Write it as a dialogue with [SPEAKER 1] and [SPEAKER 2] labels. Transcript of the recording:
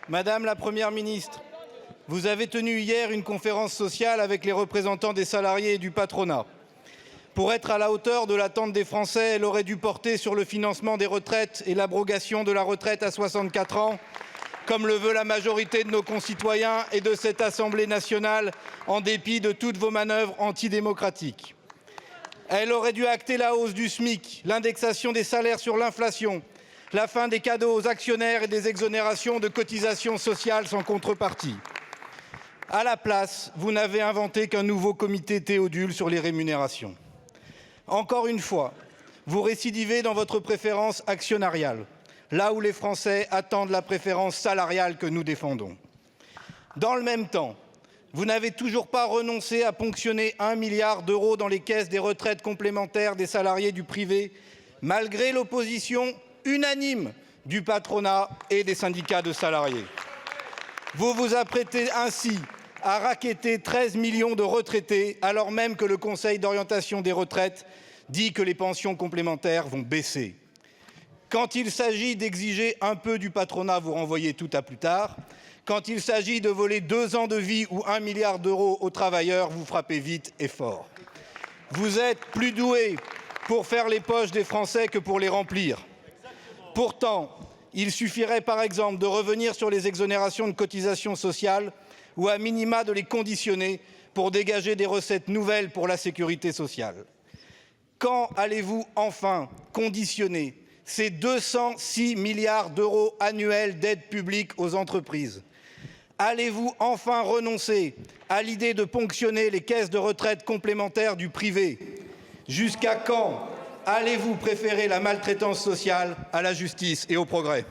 [SPEAKER 1] Madame la Première ministre, vous avez tenu hier une conférence sociale avec les représentants des salariés et du patronat. Pour être à la hauteur de l'attente des Français, elle aurait dû porter sur le financement des retraites et l'abrogation de la retraite à 64 ans, comme le veut la majorité de nos concitoyens et de cette Assemblée nationale, en dépit de toutes vos manœuvres antidémocratiques. Elle aurait dû acter la hausse du SMIC, l'indexation des salaires sur l'inflation, la fin des cadeaux aux actionnaires et des exonérations de cotisations sociales sans contrepartie. À la place, vous n'avez inventé qu'un nouveau comité Théodule sur les rémunérations. Encore une fois, vous récidivez dans votre préférence actionnariale, là où les Français attendent la préférence salariale que nous défendons. Dans le même temps, vous n'avez toujours pas renoncé à ponctionner 1 milliard d'euros dans les caisses des retraites complémentaires des salariés du privé, malgré l'opposition unanime du patronat et des syndicats de salariés. Vous vous apprêtez ainsi à racketter 13 millions de retraités, alors même que le Conseil d'orientation des retraites dit que les pensions complémentaires vont baisser. Quand il s'agit d'exiger un peu du patronat, vous renvoyez tout à plus tard. Quand il s'agit de voler 2 ans de vie ou 1 milliard d'euros aux travailleurs, vous frappez vite et fort. Vous êtes plus doués pour faire les poches des Français que pour les remplir. Pourtant, il suffirait par exemple de revenir sur les exonérations de cotisations sociales ou à minima de les conditionner pour dégager des recettes nouvelles pour la sécurité sociale. Quand allez-vous enfin conditionner ces 206 milliards d'euros annuels d'aide publique aux entreprises? Allez-vous enfin renoncer à l'idée de ponctionner les caisses de retraite complémentaires du privé? Jusqu'à quand allez-vous préférer la maltraitance sociale à la justice et au progrès?